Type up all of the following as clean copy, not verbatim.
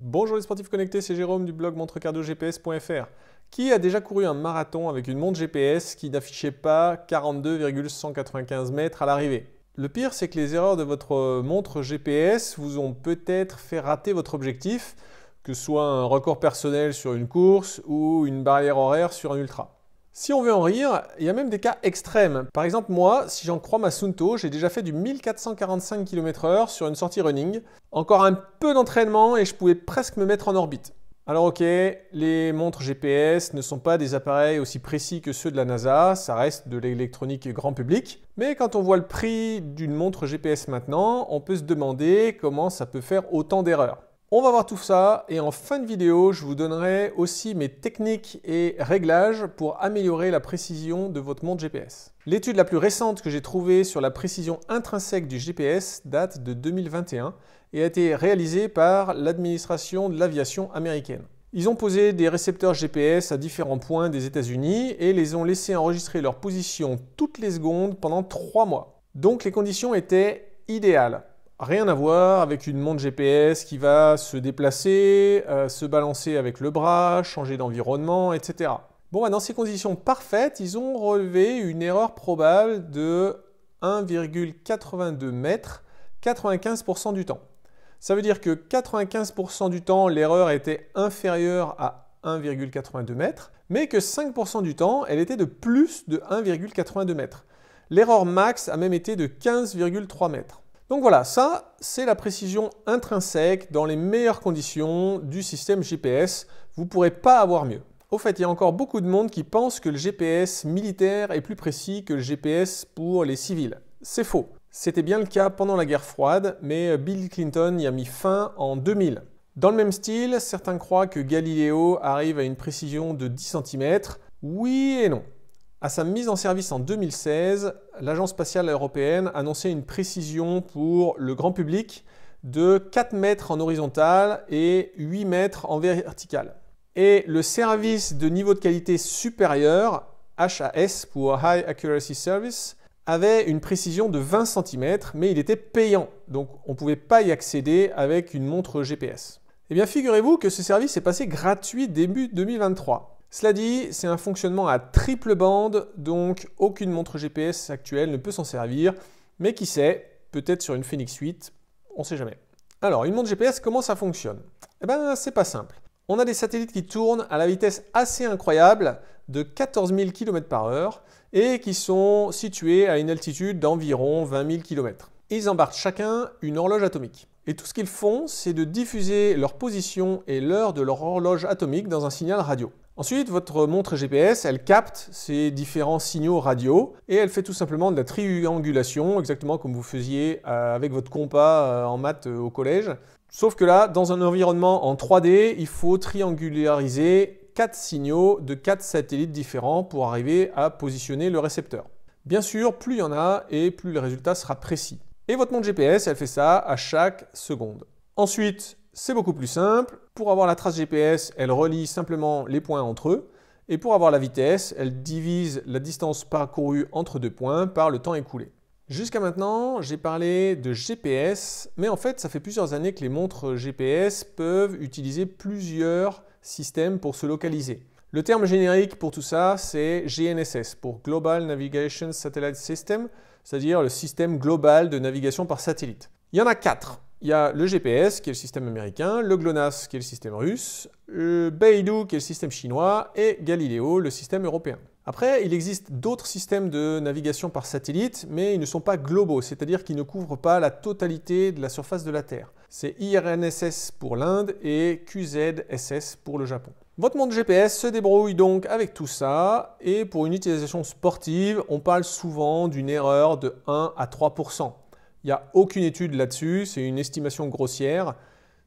Bonjour les sportifs connectés, c'est Jérôme du blog montrecardioGPS.fr. Qui a déjà couru un marathon avec une montre GPS qui n'affichait pas 42,195 mètres à l'arrivée? Le pire, c'est que les erreurs de votre montre GPS vous ont peut-être fait rater votre objectif, que ce soit un record personnel sur une course ou une barrière horaire sur un ultra. Si on veut en rire, il y a même des cas extrêmes. Par exemple, moi, si j'en crois ma Suunto, j'ai déjà fait du 1445 km/h sur une sortie running. Encore un peu d'entraînement et je pouvais presque me mettre en orbite. Alors ok, les montres GPS ne sont pas des appareils aussi précis que ceux de la NASA, ça reste de l'électronique grand public. Mais quand on voit le prix d'une montre GPS maintenant, on peut se demander comment ça peut faire autant d'erreurs. On va voir tout ça et en fin de vidéo, je vous donnerai aussi mes techniques et réglages pour améliorer la précision de votre montre GPS. L'étude la plus récente que j'ai trouvée sur la précision intrinsèque du GPS date de 2021 et a été réalisée par l'administration de l'aviation américaine. Ils ont posé des récepteurs GPS à différents points des États-Unis et les ont laissés enregistrer leur position toutes les secondes pendant 3 mois. Donc les conditions étaient idéales. Rien à voir avec une montre GPS qui va se déplacer, se balancer avec le bras, changer d'environnement, etc. Bon, dans ces conditions parfaites, ils ont relevé une erreur probable de 1,82 mètres 95% du temps. Ça veut dire que 95% du temps, l'erreur était inférieure à 1,82 mètres, mais que 5% du temps, elle était de plus de 1,82 mètres. L'erreur max a même été de 15,3 mètres. Donc voilà, ça, c'est la précision intrinsèque dans les meilleures conditions du système GPS. Vous ne pourrez pas avoir mieux. Au fait, il y a encore beaucoup de monde qui pense que le GPS militaire est plus précis que le GPS pour les civils. C'est faux. C'était bien le cas pendant la guerre froide, mais Bill Clinton y a mis fin en 2000. Dans le même style, certains croient que Galileo arrive à une précision de 10 cm. Oui et non. À sa mise en service en 2016, l'Agence spatiale européenne annonçait une précision pour le grand public de 4 mètres en horizontal et 8 mètres en vertical. Et le service de niveau de qualité supérieur, HAS pour High Accuracy Service, avait une précision de 20 cm, mais il était payant, donc on ne pouvait pas y accéder avec une montre GPS. Eh bien, figurez-vous que ce service est passé gratuit début 2023. Cela dit, c'est un fonctionnement à triple bande, donc aucune montre GPS actuelle ne peut s'en servir, mais qui sait, peut-être sur une Fenix 8, on ne sait jamais. Alors, une montre GPS, comment ça fonctionne? Eh bien, c'est pas simple. On a des satellites qui tournent à la vitesse assez incroyable de 14 000 km/h et qui sont situés à une altitude d'environ 20 000 km. Ils embarquent chacun une horloge atomique. Et tout ce qu'ils font, c'est de diffuser leur position et l'heure de leur horloge atomique dans un signal radio. Ensuite, votre montre GPS, elle capte ces différents signaux radio et elle fait tout simplement de la triangulation, exactement comme vous faisiez avec votre compas en maths au collège. Sauf que là, dans un environnement en 3D, il faut triangulariser 4 signaux de 4 satellites différents pour arriver à positionner le récepteur. Bien sûr, plus il y en a et plus le résultat sera précis. Et votre montre GPS, elle fait ça à chaque seconde. Ensuite, c'est beaucoup plus simple. Pour avoir la trace GPS, elle relie simplement les points entre eux. Et pour avoir la vitesse, elle divise la distance parcourue entre deux points par le temps écoulé. Jusqu'à maintenant, j'ai parlé de GPS, mais en fait, ça fait plusieurs années que les montres GPS peuvent utiliser plusieurs systèmes pour se localiser. Le terme générique pour tout ça, c'est GNSS, pour Global Navigation Satellite System, c'est-à-dire le système global de navigation par satellite. Il y en a 4. Il y a le GPS, qui est le système américain, le GLONASS, qui est le système russe, le Beidou, qui est le système chinois, et Galileo, le système européen. Après, il existe d'autres systèmes de navigation par satellite, mais ils ne sont pas globaux, c'est-à-dire qu'ils ne couvrent pas la totalité de la surface de la Terre. C'est IRNSS pour l'Inde et QZSS pour le Japon. Votre montre GPS se débrouille donc avec tout ça, et pour une utilisation sportive, on parle souvent d'une erreur de 1 à 3%. Il n'y a aucune étude là-dessus, c'est une estimation grossière.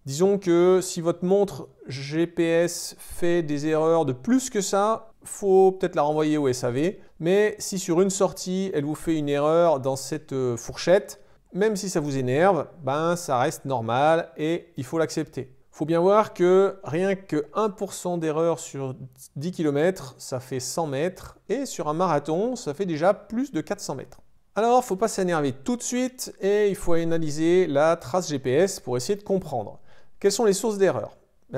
Disons que si votre montre GPS fait des erreurs de plus que ça, il faut peut-être la renvoyer au SAV. Mais si sur une sortie, elle vous fait une erreur dans cette fourchette, même si ça vous énerve, ben ça reste normal et il faut l'accepter. Il faut bien voir que rien que 1% d'erreur sur 10 km, ça fait 100 mètres. Et sur un marathon, ça fait déjà plus de 400 mètres. Alors, il ne faut pas s'énerver tout de suite et il faut analyser la trace GPS pour essayer de comprendre. Quelles sont les sources d'erreur?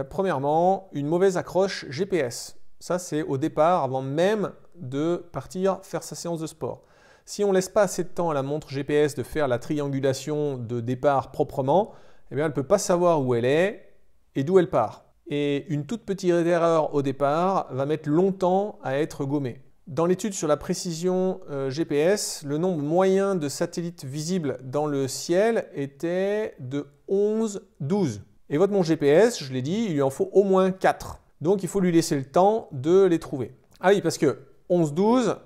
Premièrement, une mauvaise accroche GPS. Ça, c'est au départ, avant même de partir faire sa séance de sport. Si on ne laisse pas assez de temps à la montre GPS de faire la triangulation de départ proprement, eh bien, elle ne peut pas savoir où elle est et d'où elle part. Et une toute petite erreur au départ va mettre longtemps à être gommée. Dans l'étude sur la précision GPS, le nombre moyen de satellites visibles dans le ciel était de 11-12. Et votre montre GPS, je l'ai dit, il lui en faut au moins 4. Donc il faut lui laisser le temps de les trouver. Ah oui, parce que 11-12,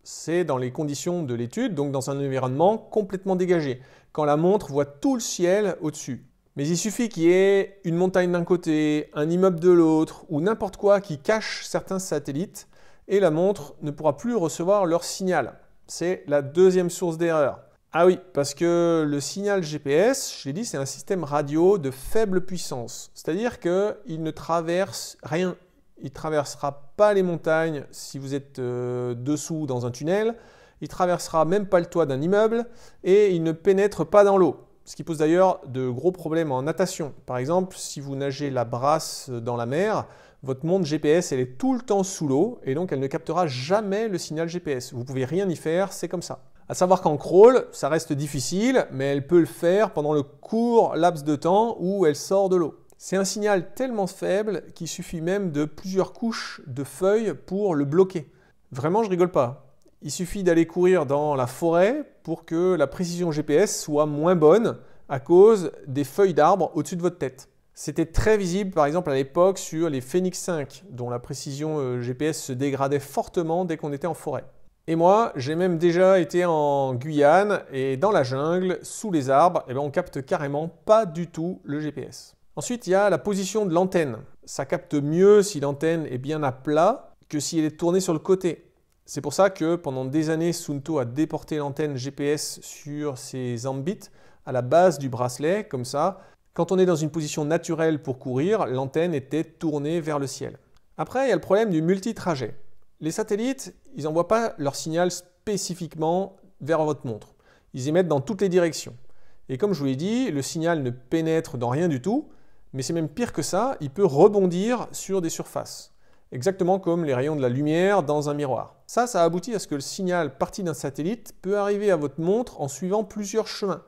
c'est dans les conditions de l'étude, donc dans un environnement complètement dégagé, quand la montre voit tout le ciel au-dessus. Mais il suffit qu'il y ait une montagne d'un côté, un immeuble de l'autre, ou n'importe quoi qui cache certains satellites, et la montre ne pourra plus recevoir leur signal. C'est la deuxième source d'erreur. Ah oui, parce que le signal GPS, je l'ai dit, c'est un système radio de faible puissance. C'est-à-dire qu'il ne traverse rien. Il ne traversera pas les montagnes si vous êtes dessous dans un tunnel. Il ne traversera même pas le toit d'un immeuble et il ne pénètre pas dans l'eau. Ce qui pose d'ailleurs de gros problèmes en natation. Par exemple, si vous nagez la brasse dans la mer, votre montre GPS, elle est tout le temps sous l'eau et donc elle ne captera jamais le signal GPS. Vous ne pouvez rien y faire, c'est comme ça. À savoir qu'en crawl, ça reste difficile, mais elle peut le faire pendant le court laps de temps où elle sort de l'eau. C'est un signal tellement faible qu'il suffit même de plusieurs couches de feuilles pour le bloquer. Vraiment, je rigole pas. Il suffit d'aller courir dans la forêt pour que la précision GPS soit moins bonne à cause des feuilles d'arbres au-dessus de votre tête. C'était très visible par exemple à l'époque sur les Phoenix 5, dont la précision GPS se dégradait fortement dès qu'on était en forêt. Et moi, j'ai même déjà été en Guyane et dans la jungle, sous les arbres, on capte carrément pas du tout le GPS. Ensuite, il y a la position de l'antenne. Ça capte mieux si l'antenne est bien à plat que si elle est tournée sur le côté. C'est pour ça que pendant des années, Suunto a déporté l'antenne GPS sur ses Ambit à la base du bracelet, comme ça. Quand on est dans une position naturelle pour courir, l'antenne était tournée vers le ciel. Après, il y a le problème du multitrajet. Les satellites, ils n'envoient pas leur signal spécifiquement vers votre montre. Ils émettent dans toutes les directions. Et comme je vous l'ai dit, le signal ne pénètre dans rien du tout, mais c'est même pire que ça, il peut rebondir sur des surfaces. Exactement comme les rayons de la lumière dans un miroir. Ça aboutit à ce que le signal parti d'un satellite peut arriver à votre montre en suivant plusieurs chemins.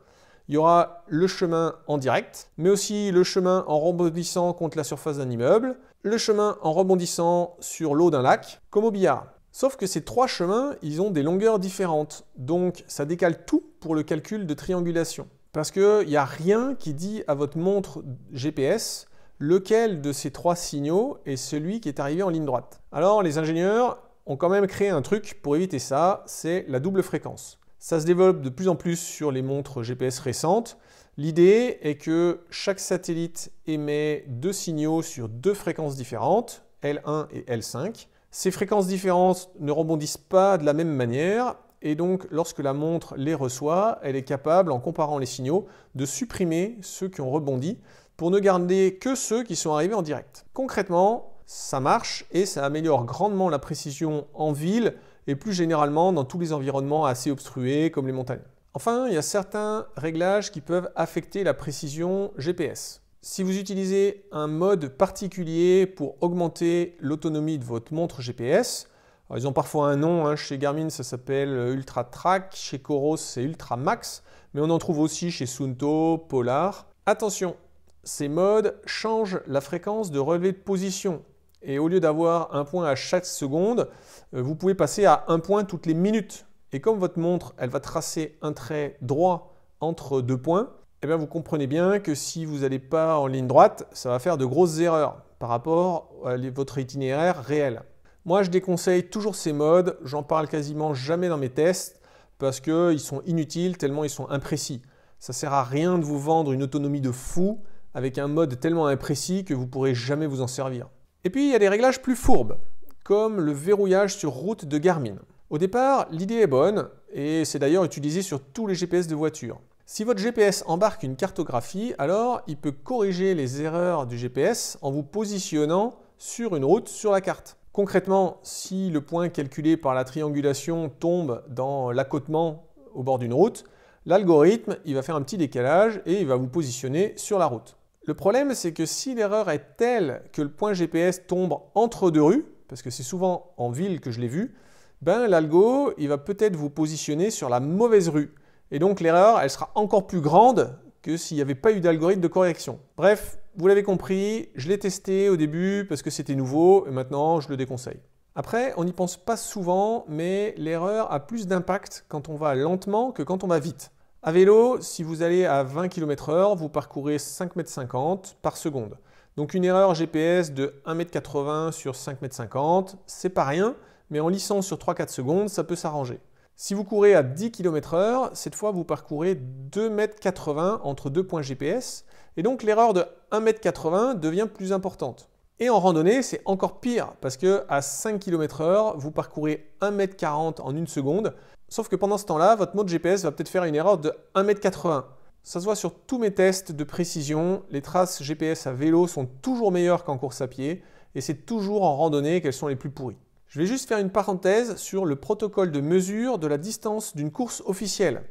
Il y aura le chemin en direct, mais aussi le chemin en rebondissant contre la surface d'un immeuble, le chemin en rebondissant sur l'eau d'un lac, comme au billard. Sauf que ces trois chemins, ils ont des longueurs différentes, donc ça décale tout pour le calcul de triangulation. Parce qu'il n'y a rien qui dit à votre montre GPS lequel de ces trois signaux est celui qui est arrivé en ligne droite. Alors les ingénieurs ont quand même créé un truc pour éviter ça, c'est la double fréquence. Ça se développe de plus en plus sur les montres GPS récentes. L'idée est que chaque satellite émet deux signaux sur deux fréquences différentes, L1 et L5. Ces fréquences différentes ne rebondissent pas de la même manière et donc lorsque la montre les reçoit, elle est capable, en comparant les signaux, de supprimer ceux qui ont rebondi pour ne garder que ceux qui sont arrivés en direct. Concrètement, ça marche et ça améliore grandement la précision en ville et plus généralement dans tous les environnements assez obstrués comme les montagnes. Enfin, il y a certains réglages qui peuvent affecter la précision GPS. Si vous utilisez un mode particulier pour augmenter l'autonomie de votre montre GPS, alors ils ont parfois un nom, chez Garmin ça s'appelle Ultra Track, chez Coros c'est Ultra Max, mais on en trouve aussi chez Suunto, Polar. Attention, ces modes changent la fréquence de relevé de position. Et au lieu d'avoir un point à chaque seconde, vous pouvez passer à un point toutes les minutes. Et comme votre montre, elle va tracer un trait droit entre deux points, vous comprenez bien que si vous n'allez pas en ligne droite, ça va faire de grosses erreurs par rapport à votre itinéraire réel. Moi, je déconseille toujours ces modes, j'en parle quasiment jamais dans mes tests parce qu'ils sont inutiles tellement ils sont imprécis. Ça ne sert à rien de vous vendre une autonomie de fou avec un mode tellement imprécis que vous ne pourrez jamais vous en servir. Et puis, il y a des réglages plus fourbes, comme le verrouillage sur route de Garmin. Au départ, l'idée est bonne, et c'est d'ailleurs utilisé sur tous les GPS de voiture. Si votre GPS embarque une cartographie, alors il peut corriger les erreurs du GPS en vous positionnant sur une route sur la carte. Concrètement, si le point calculé par la triangulation tombe dans l'accotement au bord d'une route, l'algorithme il va faire un petit décalage et il va vous positionner sur la route. Le problème, c'est que si l'erreur est telle que le point GPS tombe entre deux rues, parce que c'est souvent en ville que je l'ai vu, ben l'algo, il va peut-être vous positionner sur la mauvaise rue. Et donc l'erreur, elle sera encore plus grande que s'il n'y avait pas eu d'algorithme de correction. Bref, vous l'avez compris, je l'ai testé au début parce que c'était nouveau et maintenant je le déconseille. Après, on n'y pense pas souvent, mais l'erreur a plus d'impact quand on va lentement que quand on va vite. À vélo, si vous allez à 20 km/h, vous parcourez 5,50 m par seconde. Donc une erreur GPS de 1,80 m sur 5,50 m, c'est pas rien, mais en lissant sur 3-4 secondes, ça peut s'arranger. Si vous courez à 10 km/h, cette fois vous parcourez 2,80 m entre deux points GPS, et donc l'erreur de 1,80 m devient plus importante. Et en randonnée, c'est encore pire, parce qu'à 5 km/h, vous parcourez 1,40 m en une seconde, sauf que pendant ce temps-là, votre montre GPS va peut-être faire une erreur de 1,80 m. Ça se voit sur tous mes tests de précision, les traces GPS à vélo sont toujours meilleures qu'en course à pied, et c'est toujours en randonnée qu'elles sont les plus pourries. Je vais juste faire une parenthèse sur le protocole de mesure de la distance d'une course officielle.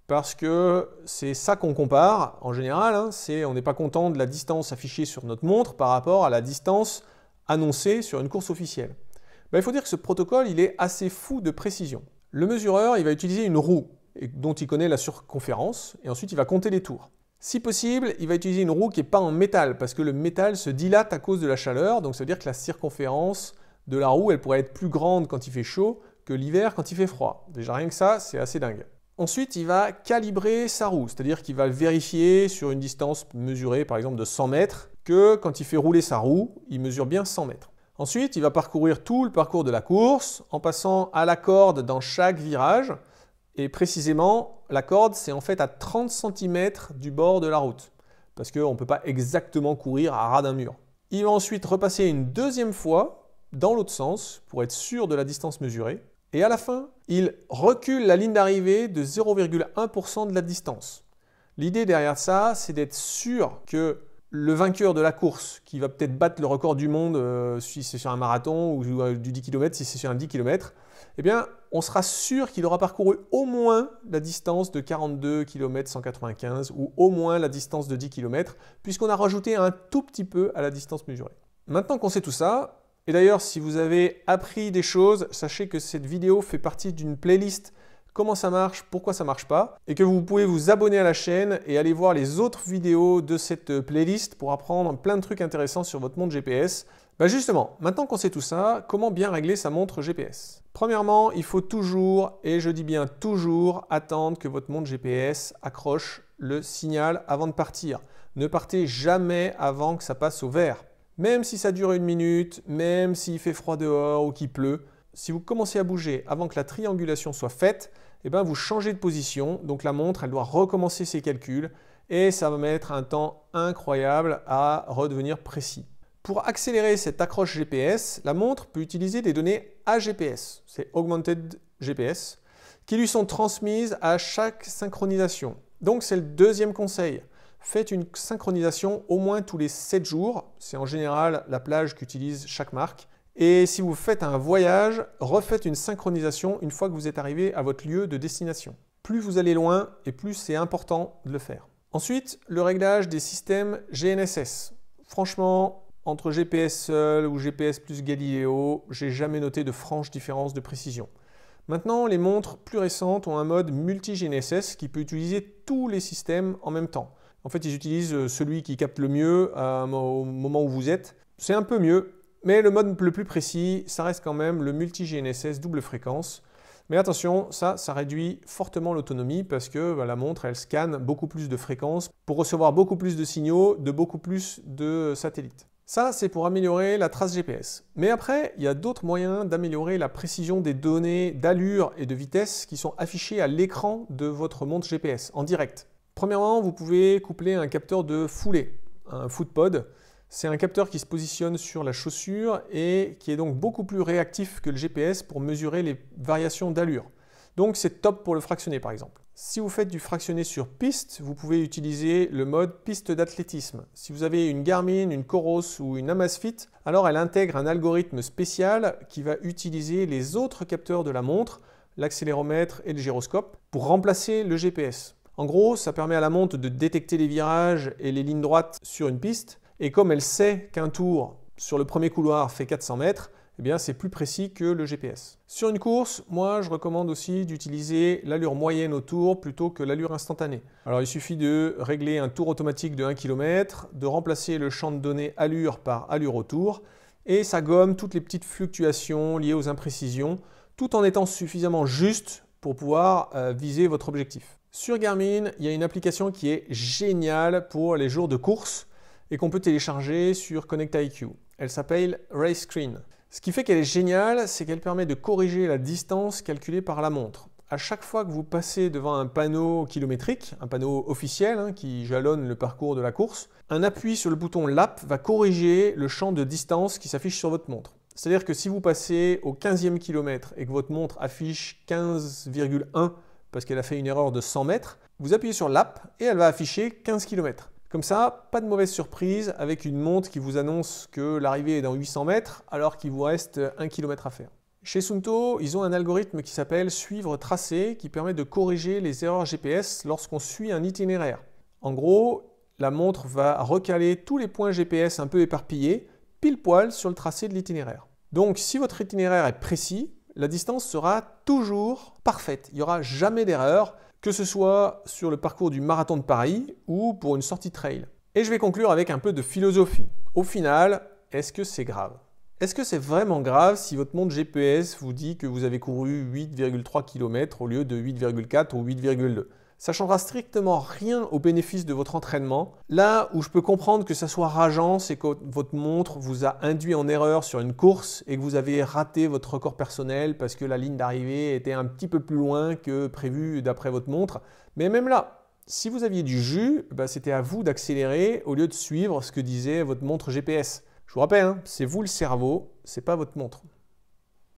Parce que c'est ça qu'on compare en général, hein, on n'est pas content de la distance affichée sur notre montre par rapport à la distance annoncée sur une course officielle. Ben, il faut dire que ce protocole il est assez fou de précision. Le mesureur il va utiliser une roue dont il connaît la circonférence et ensuite il va compter les tours. Si possible, il va utiliser une roue qui n'est pas en métal parce que le métal se dilate à cause de la chaleur, donc ça veut dire que la circonférence de la roue elle pourrait être plus grande quand il fait chaud que l'hiver quand il fait froid. Déjà rien que ça, c'est assez dingue. Ensuite, il va calibrer sa roue, c'est-à-dire qu'il va vérifier sur une distance mesurée, par exemple de 100 mètres, que quand il fait rouler sa roue, il mesure bien 100 mètres. Ensuite, il va parcourir tout le parcours de la course en passant à la corde dans chaque virage. Et précisément, la corde, c'est en fait à 30 cm du bord de la route, parce qu'on ne peut pas exactement courir à ras d'un mur. Il va ensuite repasser une deuxième fois dans l'autre sens pour être sûr de la distance mesurée. Et à la fin, il recule la ligne d'arrivée de 0,1% de la distance. L'idée derrière ça, c'est d'être sûr que le vainqueur de la course, qui va peut-être battre le record du monde si c'est sur un marathon ou du 10 km si c'est sur un 10 km, eh bien, on sera sûr qu'il aura parcouru au moins la distance de 42 km 195 ou au moins la distance de 10 km, puisqu'on a rajouté un tout petit peu à la distance mesurée. Maintenant qu'on sait tout ça, et d'ailleurs, si vous avez appris des choses, sachez que cette vidéo fait partie d'une playlist comment ça marche, pourquoi ça marche pas, et que vous pouvez vous abonner à la chaîne et aller voir les autres vidéos de cette playlist pour apprendre plein de trucs intéressants sur votre montre GPS. Ben justement, maintenant qu'on sait tout ça, comment bien régler sa montre GPS? Premièrement, il faut toujours, et je dis bien toujours, attendre que votre montre GPS accroche le signal avant de partir. Ne partez jamais avant que ça passe au vert. Même si ça dure une minute, même s'il fait froid dehors ou qu'il pleut, si vous commencez à bouger avant que la triangulation soit faite, eh ben vous changez de position, donc la montre elle doit recommencer ses calculs et ça va mettre un temps incroyable à redevenir précis. Pour accélérer cette accroche GPS, la montre peut utiliser des données AGPS, c'est Augmented GPS, qui lui sont transmises à chaque synchronisation. Donc c'est le deuxième conseil. Faites une synchronisation au moins tous les 7 jours. C'est en général la plage qu'utilise chaque marque. Et si vous faites un voyage, refaites une synchronisation une fois que vous êtes arrivé à votre lieu de destination. Plus vous allez loin et plus c'est important de le faire. Ensuite, le réglage des systèmes GNSS. Franchement, entre GPS seul ou GPS plus Galileo, j'ai jamais noté de franche différence de précision. Maintenant, les montres plus récentes ont un mode multi-GNSS qui peut utiliser tous les systèmes en même temps. En fait, ils utilisent celui qui capte le mieux au moment où vous êtes. C'est un peu mieux, mais le mode le plus précis, ça reste quand même le multi-GNSS double fréquence. Mais attention, ça réduit fortement l'autonomie parce que la montre, elle scanne beaucoup plus de fréquences pour recevoir beaucoup plus de signaux de beaucoup plus de satellites. Ça, c'est pour améliorer la trace GPS. Mais après, il y a d'autres moyens d'améliorer la précision des données d'allure et de vitesse qui sont affichées à l'écran de votre montre GPS en direct. Premièrement, vous pouvez coupler un capteur de foulée, un footpod. C'est un capteur qui se positionne sur la chaussure et qui est donc beaucoup plus réactif que le GPS pour mesurer les variations d'allure. Donc c'est top pour le fractionné par exemple. Si vous faites du fractionné sur piste, vous pouvez utiliser le mode piste d'athlétisme. Si vous avez une Garmin, une Coros ou une Amazfit, alors elle intègre un algorithme spécial qui va utiliser les autres capteurs de la montre, l'accéléromètre et le gyroscope, pour remplacer le GPS. En gros, ça permet à la montre de détecter les virages et les lignes droites sur une piste, et comme elle sait qu'un tour sur le premier couloir fait 400 mètres, eh bien c'est plus précis que le GPS. Sur une course, moi je recommande aussi d'utiliser l'allure moyenne au tour plutôt que l'allure instantanée. Alors il suffit de régler un tour automatique de 1 km, de remplacer le champ de données allure par allure au tour, et ça gomme toutes les petites fluctuations liées aux imprécisions, tout en étant suffisamment juste pour pouvoir viser votre objectif. Sur Garmin, il y a une application qui est géniale pour les jours de course et qu'on peut télécharger sur Connect IQ. Elle s'appelle Race Screen. Ce qui fait qu'elle est géniale, c'est qu'elle permet de corriger la distance calculée par la montre. À chaque fois que vous passez devant un panneau kilométrique, un panneau officiel qui jalonne le parcours de la course, un appui sur le bouton Lap va corriger le champ de distance qui s'affiche sur votre montre. C'est-à-dire que si vous passez au 15e kilomètre et que votre montre affiche 15,1 parce qu'elle a fait une erreur de 100 mètres, vous appuyez sur Lap et elle va afficher 15 km. Comme ça, pas de mauvaise surprise avec une montre qui vous annonce que l'arrivée est dans 800 mètres alors qu'il vous reste 1 km à faire. Chez Suunto, ils ont un algorithme qui s'appelle Suivre tracé qui permet de corriger les erreurs GPS lorsqu'on suit un itinéraire. En gros, la montre va recaler tous les points GPS un peu éparpillés pile poil sur le tracé de l'itinéraire. Donc si votre itinéraire est précis, la distance sera toujours parfaite. Il n'y aura jamais d'erreur, que ce soit sur le parcours du marathon de Paris ou pour une sortie trail. Et je vais conclure avec un peu de philosophie. Au final, est-ce que c'est grave? Est-ce que c'est vraiment grave si votre montre GPS vous dit que vous avez couru 8,3 km au lieu de 8,4 ou 8,2? Ça ne changera strictement rien au bénéfice de votre entraînement. Là où je peux comprendre que ça soit rageant, c'est que votre montre vous a induit en erreur sur une course et que vous avez raté votre record personnel parce que la ligne d'arrivée était un petit peu plus loin que prévu d'après votre montre. Mais même là, si vous aviez du jus, c'était à vous d'accélérer au lieu de suivre ce que disait votre montre GPS. Je vous rappelle, c'est vous le cerveau, c'est pas votre montre.